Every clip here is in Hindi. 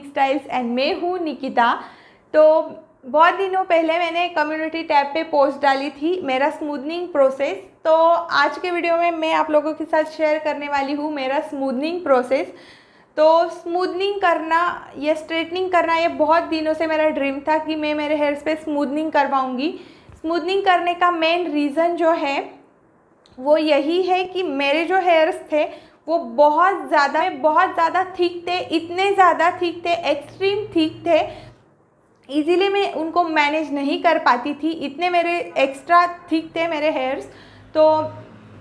स्टाइल्स एंड मैं हूँ निकिता। तो बहुत दिनों पहले मैंने कम्युनिटी टैब पे पोस्ट डाली थी मेरा स्मूदनिंग प्रोसेस। तो आज के वीडियो में मैं आप लोगों के साथ शेयर करने वाली हूँ मेरा स्मूदनिंग प्रोसेस। तो स्मूदनिंग करना या स्ट्रेटनिंग करना ये बहुत दिनों से मेरा ड्रीम था कि मैं मेरे हेयर्स पे स्मूदनिंग करवाऊँगी। स्मूदनिंग करने का मेन रीज़न जो है वो यही है कि मेरे जो हेयर्स थे वो बहुत ज़्यादा थिक थे, इतने ज़्यादा थिक थे, एक्सट्रीम थिक थे। इजीली मैं उनको मैनेज नहीं कर पाती थी, इतने मेरे एक्स्ट्रा थिक थे मेरे हेयर्स। तो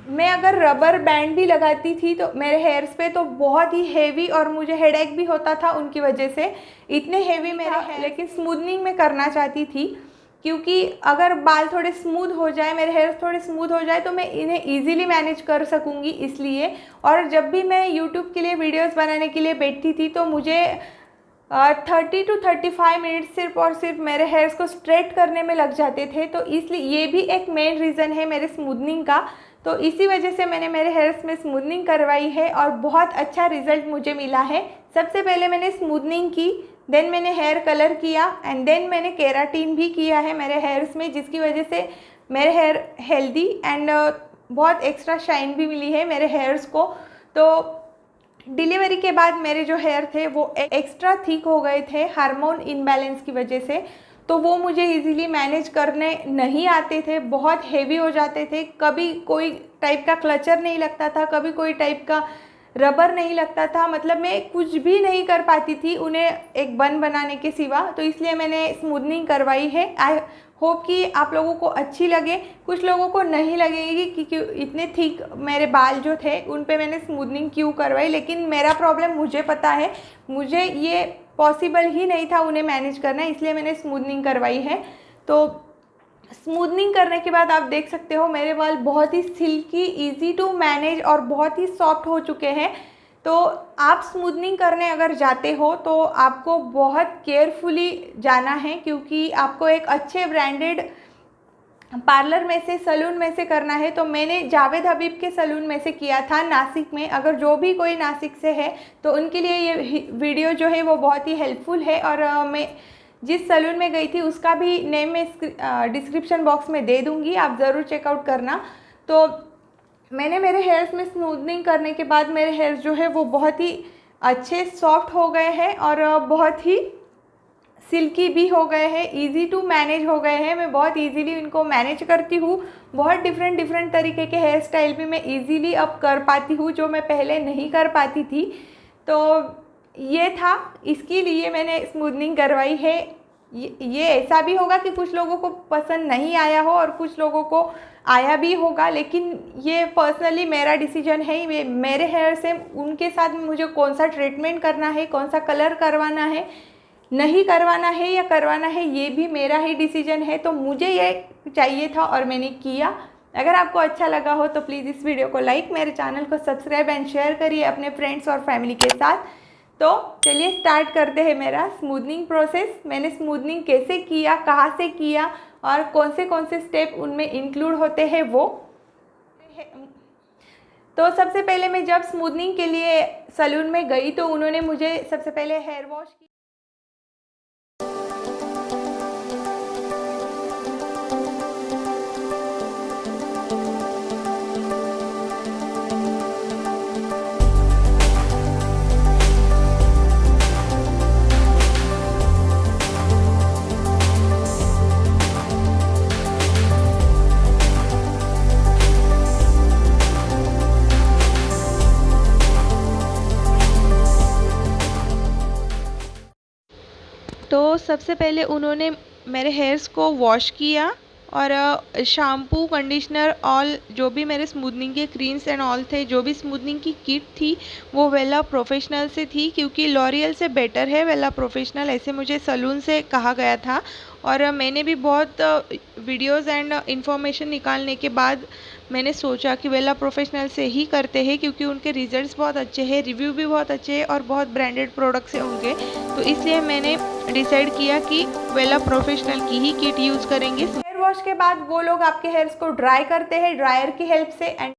मैं अगर रबर बैंड भी लगाती थी तो मेरे हेयर्स पे तो बहुत ही हेवी और मुझे हेडेक भी होता था उनकी वजह से, इतने हेवी मेरे हेयर। लेकिन स्मूदनिंग में करना चाहती थी क्योंकि अगर बाल थोड़े स्मूथ हो जाए, मेरे हेयर्स थोड़े स्मूथ हो जाए तो मैं इन्हें इजीली मैनेज कर सकूँगी इसलिए। और जब भी मैं यूट्यूब के लिए वीडियोस बनाने के लिए बैठती थी तो मुझे 30 to 35 मिनट सिर्फ और सिर्फ मेरे हेयर्स को स्ट्रेट करने में लग जाते थे। तो इसलिए ये भी एक मेन रीज़न है मेरे स्मूदनिंग का। तो इसी वजह से मैंने मेरे हेयर्स में स्मूदनिंग करवाई है और बहुत अच्छा रिज़ल्ट मुझे मिला है। सबसे पहले मैंने स्मूदनिंग की, देन मैंने हेयर कलर किया एंड देन मैंने केराटिन भी किया है मेरे हेयर्स में, जिसकी वजह से मेरे हेयर हेल्दी एंड बहुत एक्स्ट्रा शाइन भी मिली है मेरे हेयर्स को। तो डिलीवरी के बाद मेरे जो हेयर थे वो एक्स्ट्रा थिक हो गए थे हार्मोन इम्बैलेंस की वजह से। तो वो मुझे इजीली मैनेज करने नहीं आते थे, बहुत हेवी हो जाते थे। कभी कोई टाइप का क्लचर नहीं लगता था, कभी कोई टाइप का रबर नहीं लगता था, मतलब मैं कुछ भी नहीं कर पाती थी उन्हें एक बन बनाने के सिवा। तो इसलिए मैंने स्मूदनिंग करवाई है। आई होप कि आप लोगों को अच्छी लगे। कुछ लोगों को नहीं लगेगी कि इतने थिक मेरे बाल जो थे उन पे मैंने स्मूदनिंग क्यों करवाई, लेकिन मेरा प्रॉब्लम मुझे पता है, मुझे ये पॉसिबल ही नहीं था उन्हें मैनेज करना, इसलिए मैंने स्मूदनिंग करवाई है। तो स्मूदनिंग करने के बाद आप देख सकते हो मेरे बाल बहुत ही सिल्की, इजी टू मैनेज और बहुत ही सॉफ्ट हो चुके हैं। तो आप स्मूदनिंग करने अगर जाते हो तो आपको बहुत केयरफुली जाना है क्योंकि आपको एक अच्छे ब्रांडेड पार्लर में से, सलून में से करना है। तो मैंने जावेद हबीब के सलून में से किया था नासिक में। अगर जो भी कोई नासिक से है तो उनके लिए ये वीडियो जो है वो बहुत ही हेल्पफुल है। और मैं जिस सलून में गई थी उसका भी नेम मैं डिस्क्रिप्शन बॉक्स में दे दूँगी, आप ज़रूर चेकआउट करना। तो मैंने मेरे हेयर्स में स्मूदनिंग करने के बाद मेरे हेयर्स जो है वो बहुत ही अच्छे सॉफ्ट हो गए हैं और बहुत ही सिल्की भी हो गए हैं, इजी टू मैनेज हो गए हैं। मैं बहुत इजीली इनको मैनेज करती हूँ। बहुत डिफरेंट तरीके के हेयर स्टाइल भी मैं इजीली अब कर पाती हूँ जो मैं पहले नहीं कर पाती थी। तो ये था, इसके लिए मैंने स्मूदनिंग करवाई है। ये ऐसा भी होगा कि कुछ लोगों को पसंद नहीं आया हो और कुछ लोगों को आया भी होगा, लेकिन ये पर्सनली मेरा डिसीजन है। मेरे हेयर से उनके साथ मुझे कौन सा ट्रीटमेंट करना है, कौन सा कलर करवाना है, नहीं करवाना है या करवाना है, ये भी मेरा ही डिसीजन है। तो मुझे ये चाहिए था और मैंने किया। अगर आपको अच्छा लगा हो तो प्लीज़ इस वीडियो को लाइक, मेरे चैनल को सब्सक्राइब एंड शेयर करिए अपने फ्रेंड्स और फैमिली के साथ। तो चलिए स्टार्ट करते हैं मेरा स्मूदनिंग प्रोसेस। मैंने स्मूदनिंग कैसे किया, कहाँ से किया और कौन से स्टेप उनमें इंक्लूड होते हैं वो। तो सबसे पहले मैं जब स्मूदनिंग के लिए सलून में गई तो उन्होंने मुझे सबसे पहले हेयर वॉश की। तो सबसे पहले उन्होंने मेरे हेयर्स को वॉश किया और शैम्पू, कंडीशनर, ऑल जो भी मेरे स्मूदनिंग के क्रीम्स एंड ऑल थे, जो भी स्मूदनिंग की किट थी वो वेला प्रोफेशनल से थी क्योंकि लॉरियल से बेटर है वेला प्रोफेशनल, ऐसे मुझे सलून से कहा गया था। और मैंने भी बहुत वीडियोस एंड इंफॉर्मेशन निकालने के बाद मैंने सोचा कि वेला प्रोफेशनल से ही करते हैं क्योंकि उनके रिजल्ट्स बहुत अच्छे हैं, रिव्यू भी बहुत अच्छे हैं और बहुत ब्रांडेड प्रोडक्ट्स हैं उनके। तो इसलिए मैंने डिसाइड किया कि वेला प्रोफेशनल की ही किट यूज़ करेंगे। हेयर वॉश के बाद वो लोग आपके हेयर्स को ड्राई करते हैं ड्रायर की हेल्प से एंड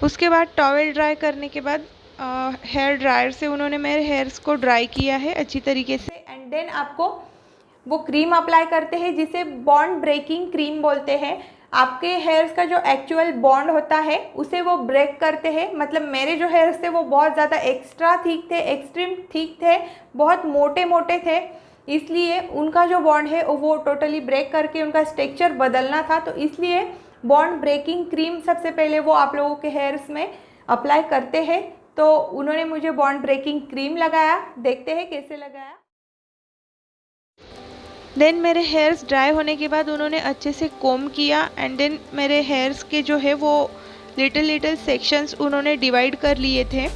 उसके बाद टॉवेल ड्राई करने के बाद हेयर ड्रायर से उन्होंने मेरे हेयर्स को ड्राई किया है अच्छी तरीके से। एंड देन आपको वो क्रीम अप्लाई करते हैं जिसे बॉन्ड ब्रेकिंग क्रीम बोलते हैं। आपके हेयर्स का जो एक्चुअल बॉन्ड होता है उसे वो ब्रेक करते हैं। मतलब मेरे जो हेयर्स थे वो बहुत ज़्यादा एक्स्ट्रा थिक थे, एक्सट्रीम थिक थे, बहुत मोटे मोटे थे, इसलिए उनका जो बॉन्ड है वो टोटली ब्रेक करके उनका स्ट्रक्चर बदलना था। तो इसलिए बॉन्ड ब्रेकिंग क्रीम सबसे पहले वो आप लोगों के हेयर्स में अप्लाई करते हैं। तो उन्होंने मुझे बॉन्ड ब्रेकिंग क्रीम लगाया, देखते हैं कैसे लगाया। देन मेरे हेयर्स ड्राई होने के बाद उन्होंने अच्छे से कोम किया एंड देन मेरे हेयर्स के जो है वो लिटिल सेक्शंस उन्होंने डिवाइड कर लिए थे।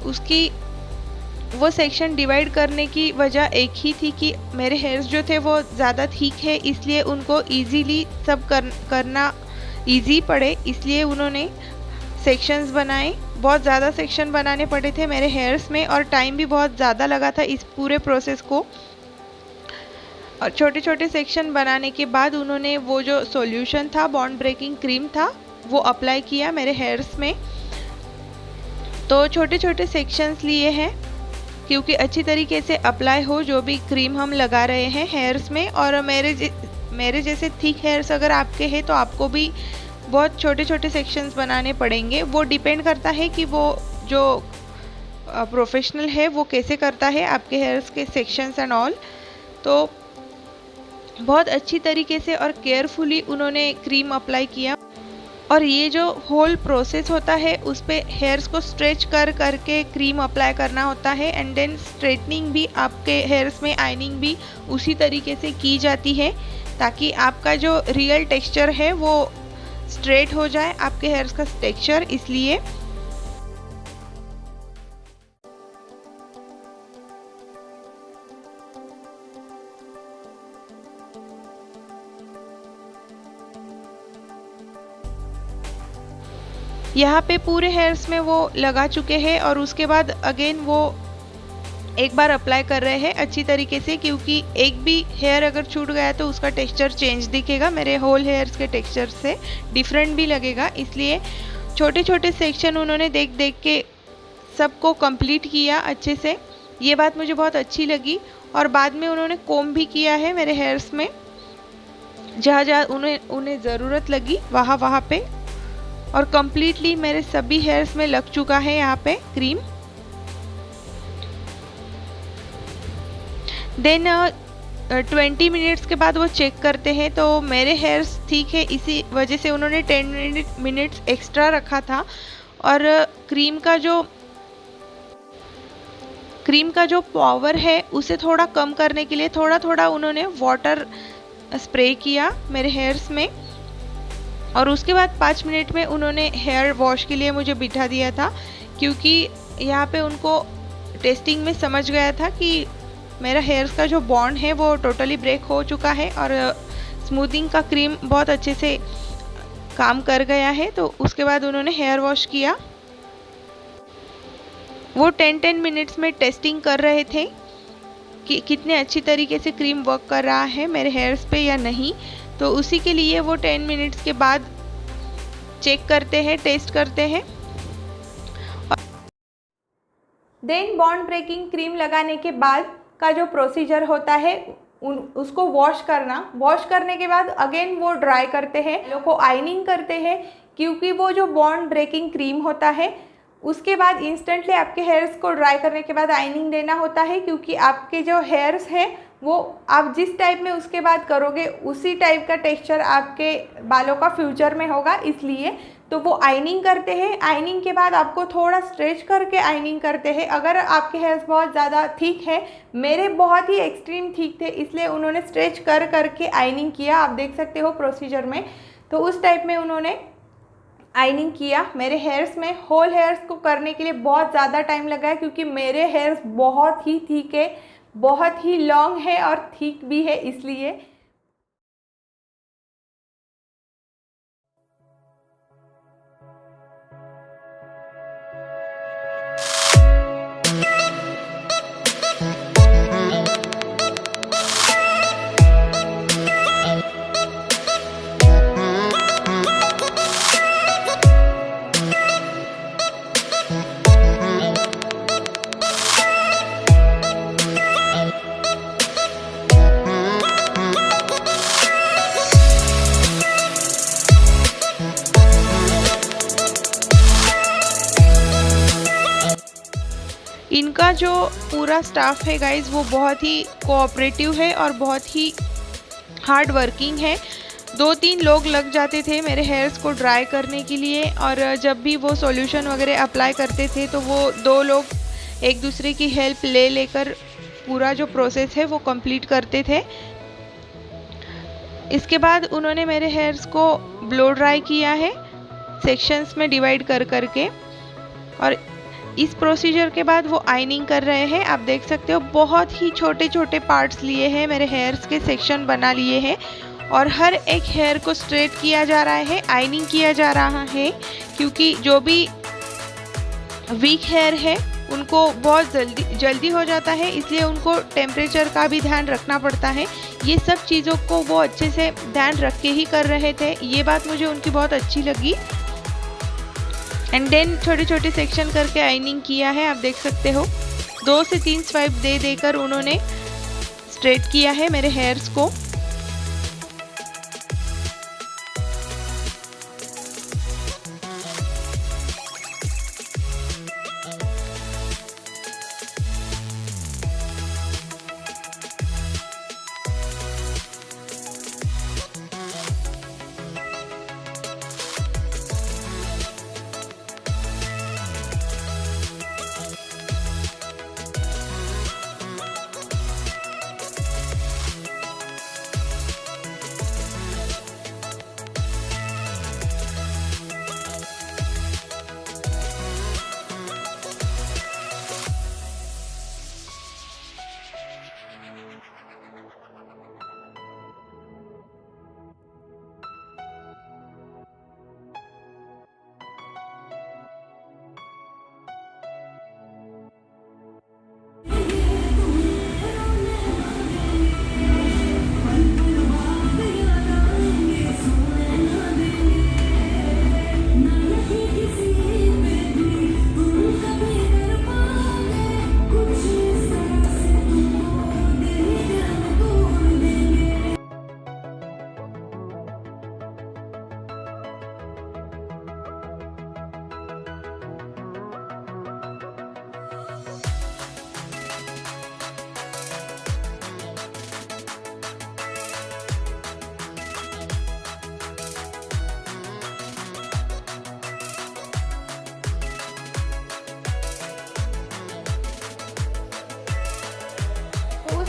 उसकी वो सेक्शन डिवाइड करने की वजह एक ही थी कि मेरे हेयर्स जो थे वो ज़्यादा थिक है, इसलिए उनको इजीली सब करना इजी पड़े, इसलिए उन्होंने सेक्शंस बनाए। बहुत ज़्यादा सेक्शन बनाने पड़े थे मेरे हेयर्स में और टाइम भी बहुत ज़्यादा लगा था इस पूरे प्रोसेस को। और छोटे छोटे सेक्शन बनाने के बाद उन्होंने वो जो सॉल्यूशन था, बॉन्ड ब्रेकिंग क्रीम था, वो अप्लाई किया मेरे हेयर्स में। तो छोटे छोटे सेक्शंस लिए हैं क्योंकि अच्छी तरीके से अप्लाई हो जो भी क्रीम हम लगा रहे हैं हेयर्स में। और मेरे जैसे थिक हेयर्स अगर आपके हैं तो आपको भी बहुत छोटे छोटे सेक्शंस बनाने पड़ेंगे। वो डिपेंड करता है कि वो जो प्रोफेशनल है वो कैसे करता है आपके हेयर्स के सेक्शंस एंड ऑल। तो बहुत अच्छी तरीके से और केयरफुली उन्होंने क्रीम अप्लाई किया। और ये जो होल प्रोसेस होता है उस पे हेयर्स को स्ट्रेच करके क्रीम अप्लाई करना होता है एंड देन स्ट्रेटनिंग भी आपके हेयर्स में, आयनिंग भी उसी तरीके से की जाती है ताकि आपका जो रियल टेक्सचर है वो स्ट्रेट हो जाए, आपके हेयर्स का टेक्सचर। इसलिए यहाँ पे पूरे हेयर्स में वो लगा चुके हैं और उसके बाद अगेन वो एक बार अप्लाई कर रहे हैं अच्छी तरीके से, क्योंकि एक भी हेयर अगर छूट गया तो उसका टेक्सचर चेंज दिखेगा, मेरे होल हेयर्स के टेक्सचर से डिफरेंट भी लगेगा। इसलिए छोटे छोटे सेक्शन उन्होंने देख देख के सबको कंप्लीट किया अच्छे से। ये बात मुझे बहुत अच्छी लगी। और बाद में उन्होंने कोम भी किया है मेरे हेयर्स में, जहाँ जहाँ उन्हें ज़रूरत लगी वहाँ पे। और कम्प्लीटली मेरे सभी हेयर्स में लग चुका है यहाँ पे क्रीम। देन 20 मिनट्स के बाद वो चेक करते हैं तो मेरे हेयर्स ठीक है, इसी वजह से उन्होंने 10 मिनट्स एक्स्ट्रा रखा था। और क्रीम का जो पावर है उसे थोड़ा कम करने के लिए थोड़ा थोड़ा उन्होंने वाटर स्प्रे किया मेरे हेयर्स में। और उसके बाद 5 मिनट में उन्होंने हेयर वॉश के लिए मुझे बिठा दिया था, क्योंकि यहाँ पे उनको टेस्टिंग में समझ गया था कि मेरा हेयर्स का जो बॉन्ड है वो टोटली ब्रेक हो चुका है और स्मूथिंग का क्रीम बहुत अच्छे से काम कर गया है। तो उसके बाद उन्होंने हेयर वॉश किया। वो 10 मिनट्स में टेस्टिंग कर रहे थे कि कितने अच्छी तरीके से क्रीम वर्क कर रहा है मेरे हेयर्स पे या नहीं। तो उसी के लिए वो 10 मिनट्स के बाद चेक करते हैं, टेस्ट करते हैं। देन बॉन्ड ब्रेकिंग क्रीम लगाने के बाद का जो प्रोसीजर होता है उसको वॉश करने के बाद अगेन वो ड्राई करते हैं, बालों को आइनिंग करते हैं, क्योंकि वो जो बॉन्ड ब्रेकिंग क्रीम होता है उसके बाद इंस्टेंटली आपके हेयर्स को ड्राई करने के बाद आइनिंग देना होता है, क्योंकि आपके जो हेयर्स हैं वो आप जिस टाइप में उसके बाद करोगे उसी टाइप का टेक्सचर आपके बालों का फ्यूचर में होगा। इसलिए तो वो आइनिंग करते हैं। आइनिंग के बाद आपको थोड़ा स्ट्रेच करके आइनिंग करते हैं। अगर आपके हेयर्स बहुत ज़्यादा थिक है, मेरे बहुत ही एक्सट्रीम थिक थे, इसलिए उन्होंने स्ट्रेच करके आइनिंग किया। आप देख सकते हो प्रोसीजर में। तो उस टाइप में उन्होंने आइनिंग किया मेरे हेयर्स में। होल हेयर्स को करने के लिए बहुत ज़्यादा टाइम लगा है, क्योंकि मेरे हेयर्स बहुत ही थिक है, बहुत ही लॉन्ग है और थिक भी है, इसलिए। उनका जो पूरा स्टाफ है गाइज़ वो बहुत ही कोऑपरेटिव है और बहुत ही हार्ड वर्किंग है। 2-3 लोग लग जाते थे मेरे हेयर्स को ड्राई करने के लिए, और जब भी वो सॉल्यूशन वगैरह अप्लाई करते थे तो वो 2 लोग एक दूसरे की हेल्प ले लेकर पूरा जो प्रोसेस है वो कंप्लीट करते थे। इसके बाद उन्होंने मेरे हेयर्स को ब्लो ड्राई किया है सेक्शंस में डिवाइड कर करके, और इस प्रोसीजर के बाद वो आइनिंग कर रहे हैं। आप देख सकते हो बहुत ही छोटे छोटे पार्ट्स लिए हैं, मेरे हेयर्स के सेक्शन बना लिए हैं, और हर एक हेयर को स्ट्रेट किया जा रहा है, आइनिंग किया जा रहा है, क्योंकि जो भी वीक हेयर है उनको बहुत जल्दी हो जाता है, इसलिए उनको टेम्परेचर का भी ध्यान रखना पड़ता है। ये सब चीज़ों को वो अच्छे से ध्यान रख के ही कर रहे थे, ये बात मुझे उनकी बहुत अच्छी लगी। एंड देन छोटे छोटे सेक्शन करके आइनिंग किया है। आप देख सकते हो 2 से 3 स्वाइप दे देकर उन्होंने स्ट्रेट किया है मेरे हेयर्स को।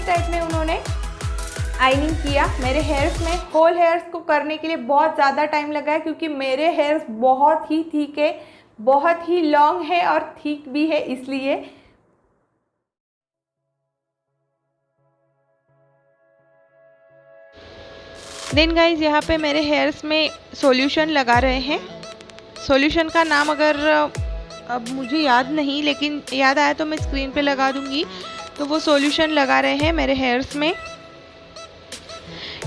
टाइप में उन्होंने आइनिंग किया मेरे हेयर्स में। होल हेयर्स को करने के लिए बहुत ज़्यादा टाइम लगा है, क्योंकि मेरे हेयर्स बहुत ही थिक है, बहुत ही लॉन्ग है और थिक भी है, इसलिए। देन गाइज यहाँ पे मेरे हेयर्स में सॉल्यूशन लगा रहे हैं। सॉल्यूशन का नाम अगर अब मुझे याद नहीं, लेकिन याद आया तो मैं स्क्रीन पे लगा दूंगी। तो वो सॉल्यूशन लगा रहे हैं मेरे हेयर्स में।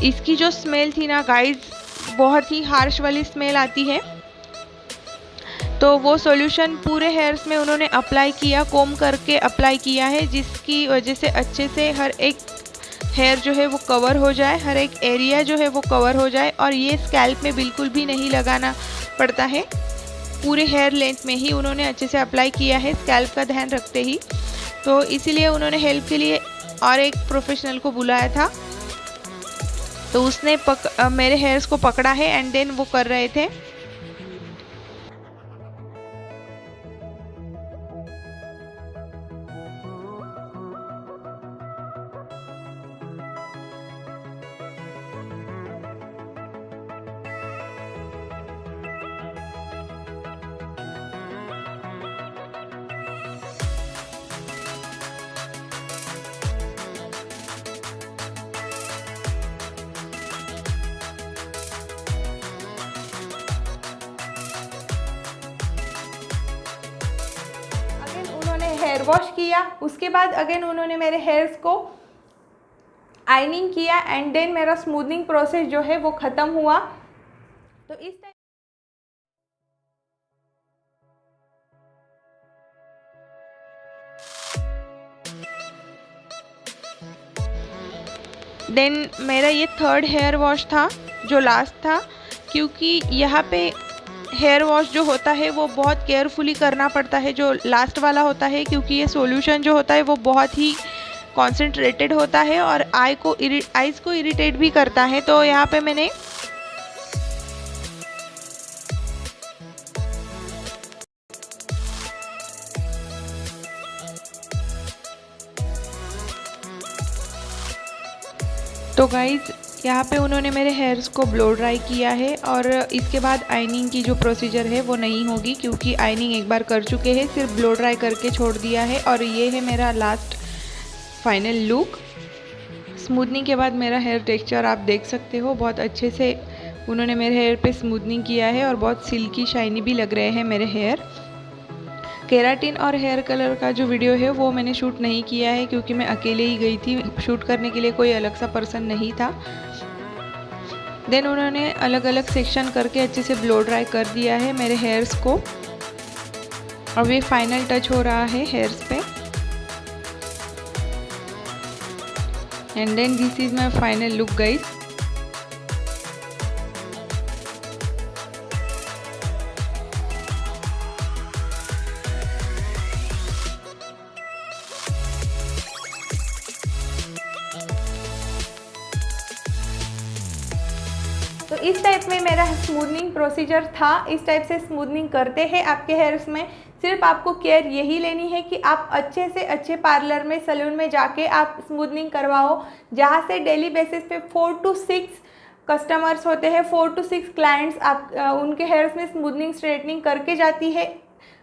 इसकी जो स्मेल थी ना गाइज, बहुत ही हार्श वाली स्मेल आती है। तो वो सॉल्यूशन पूरे हेयर्स में उन्होंने अप्लाई किया, कोम करके अप्लाई किया है, जिसकी वजह से अच्छे से हर एक हेयर जो है वो कवर हो जाए, हर एक एरिया जो है वो कवर हो जाए। और ये स्कैल्प में बिल्कुल भी नहीं लगाना पड़ता है, पूरे हेयर लेंथ में ही उन्होंने अच्छे से अप्लाई किया है, स्कैल्प का ध्यान रखते ही। तो इसीलिए उन्होंने हेल्प के लिए और एक प्रोफेशनल को बुलाया था, तो उसने मेरे हेयर्स को पकड़ा है एंड देन वो कर रहे थे। हेयर वॉश किया, उसके बाद अगेन उन्होंने मेरे हेयर्स को आइनिंग किया एंड देन मेरा स्मूथनिंग प्रोसेस जो है वो ख़त्म हुआ। तो इस टाइप देन मेरा ये 3rd हेयर वॉश था जो लास्ट था, क्योंकि यहाँ पे हेयर वॉश जो होता है वो बहुत केयरफुली करना पड़ता है, जो लास्ट वाला होता है, क्योंकि ये सॉल्यूशन जो होता है वो बहुत ही कॉन्सेंट्रेटेड होता है और आइज़ को इरिटेट भी करता है। तो यहाँ पे मैंने तो गाइज़ यहाँ पे उन्होंने मेरे हेयर्स को ब्लो ड्राई किया है और इसके बाद आइनिंग की जो प्रोसीजर है वो नहीं होगी, क्योंकि आइनिंग एक बार कर चुके हैं, सिर्फ ब्लो ड्राई करके छोड़ दिया है। और ये है मेरा लास्ट फाइनल लुक। स्मूथनिंग के बाद मेरा हेयर टेक्सचर आप देख सकते हो, बहुत अच्छे से उन्होंने मेरे हेयर पे स्मूथनिंग किया है और बहुत सिल्की शाइनी भी लग रहे हैं मेरे हेयर। केराटिन और हेयर कलर का जो वीडियो है वो मैंने शूट नहीं किया है, क्योंकि मैं अकेले ही गई थी, शूट करने के लिए कोई अलग सा पर्सन नहीं था। देन उन्होंने अलग अलग सेक्शन करके अच्छे से ब्लो ड्राई कर दिया है मेरे हेयर्स को। अब ये फाइनल टच हो रहा है हेयर्स पे। And then this is my final look guys. तो इस टाइप में मेरा स्मूथनिंग प्रोसीजर था। इस टाइप से स्मूथनिंग करते हैं आपके हेयर्स में। सिर्फ आपको केयर यही लेनी है कि आप अच्छे से अच्छे पार्लर में, सैलून में जाके आप स्मूथनिंग करवाओ, जहाँ से डेली बेसिस पे 4 to 6 कस्टमर्स होते हैं, 4 to 6 क्लाइंट्स आप उनके हेयर्स में स्मूथनिंग स्ट्रेटनिंग करके जाती है।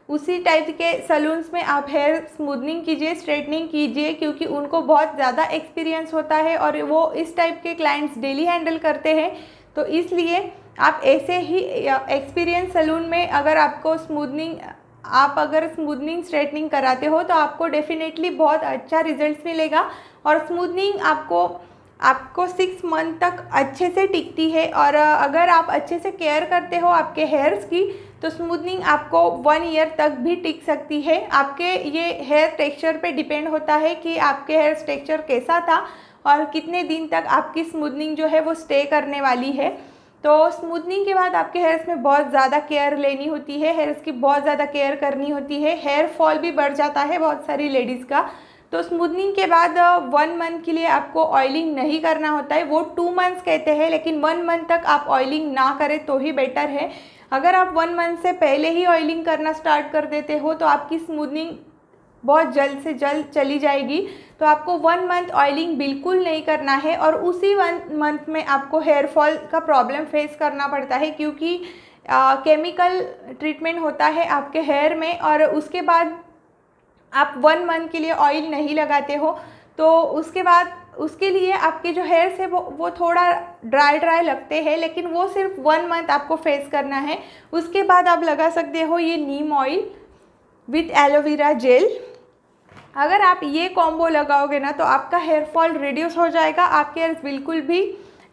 उसी टाइप के सैलून्स में आप हेयर स्मूथनिंग कीजिए, स्ट्रेटनिंग कीजिए, क्योंकि उनको बहुत ज़्यादा एक्सपीरियंस होता है और वो इस टाइप के क्लाइंट्स डेली हैंडल करते हैं। तो इसलिए आप ऐसे ही एक्सपीरियंस सैलून में अगर स्मूथनिंग स्ट्रेटनिंग कराते हो तो आपको डेफिनेटली बहुत अच्छा रिजल्ट मिलेगा। और स्मूथनिंग आपको 6 मंथ तक अच्छे से टिकती है। और अगर आप अच्छे से केयर करते हो आपके हेयर्स की तो स्मूथनिंग आपको 1 ईयर तक भी टिक सकती है। आपके ये हेयर टेक्सचर पे डिपेंड होता है कि आपके हेयर टेक्सचर कैसा था और कितने दिन तक आपकी स्मूथनिंग जो है वो स्टे करने वाली है। तो स्मूथनिंग के बाद आपके हेयर्स में बहुत ज़्यादा केयर लेनी होती है, हेयर्स की बहुत ज़्यादा केयर करनी होती है। हेयर फॉल भी बढ़ जाता है बहुत सारी लेडीज़ का। तो स्मूथनिंग के बाद 1 मंथ के लिए आपको ऑयलिंग नहीं करना होता है। वो 2 मंथ्स कहते हैं, लेकिन 1 मंथ तक आप ऑयलिंग ना करें तो ही बेटर है। अगर आप 1 मंथ से पहले ही ऑयलिंग करना स्टार्ट कर देते हो तो आपकी स्मूथनिंग बहुत जल्द से जल्द चली जाएगी। तो आपको 1 मंथ ऑयलिंग बिल्कुल नहीं करना है। और उसी 1 मंथ में आपको हेयर फॉल का प्रॉब्लम फेस करना पड़ता है, क्योंकि केमिकल ट्रीटमेंट होता है आपके हेयर में। और उसके बाद आप 1 मंथ के लिए ऑयल नहीं लगाते हो तो उसके बाद उसके लिए आपके जो हेयर्स है वो थोड़ा ड्राई लगते हैं, लेकिन वो सिर्फ 1 मंथ आपको फेस करना है। उसके बाद आप लगा सकते हो ये नीम ऑयल विथ एलोवेरा जेल। अगर आप ये कॉम्बो लगाओगे ना तो आपका हेयर फॉल रिड्यूस हो जाएगा, आपके हेयर्स बिल्कुल भी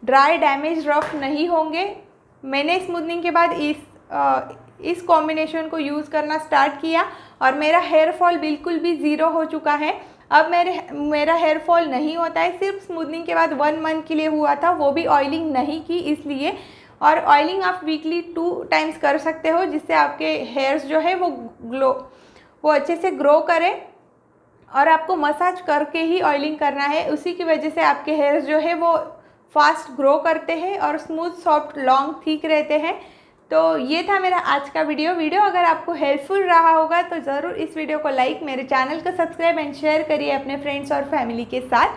ड्राई, डैमेज, रफ नहीं होंगे। मैंने स्मूथनिंग के बाद इस कॉम्बिनेशन को यूज़ करना स्टार्ट किया और मेरा हेयर फॉल बिल्कुल भी ज़ीरो हो चुका है। अब मेरा हेयर फॉल नहीं होता है। सिर्फ स्मूथनिंग के बाद 1 मंथ के लिए हुआ था, वो भी ऑयलिंग नहीं की इसलिए। और ऑयलिंग आप वीकली 2 टाइम्स कर सकते हो, जिससे आपके हेयर्स जो है वो अच्छे से ग्रो करें। और आपको मसाज करके ही ऑयलिंग करना है, उसी की वजह से आपके हेयर्स जो है वो फास्ट ग्रो करते हैं और स्मूथ, सॉफ्ट, लॉन्ग, थिक रहते हैं। तो ये था मेरा आज का वीडियो अगर आपको हेल्पफुल रहा होगा तो ज़रूर इस वीडियो को लाइक, मेरे चैनल को सब्सक्राइब एंड शेयर करिए अपने फ्रेंड्स और फैमिली के साथ।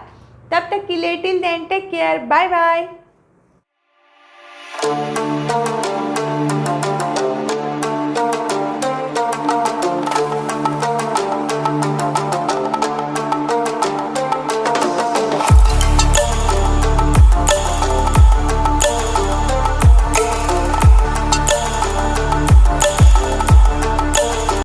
तब तक के लिए till then take care, bye bye.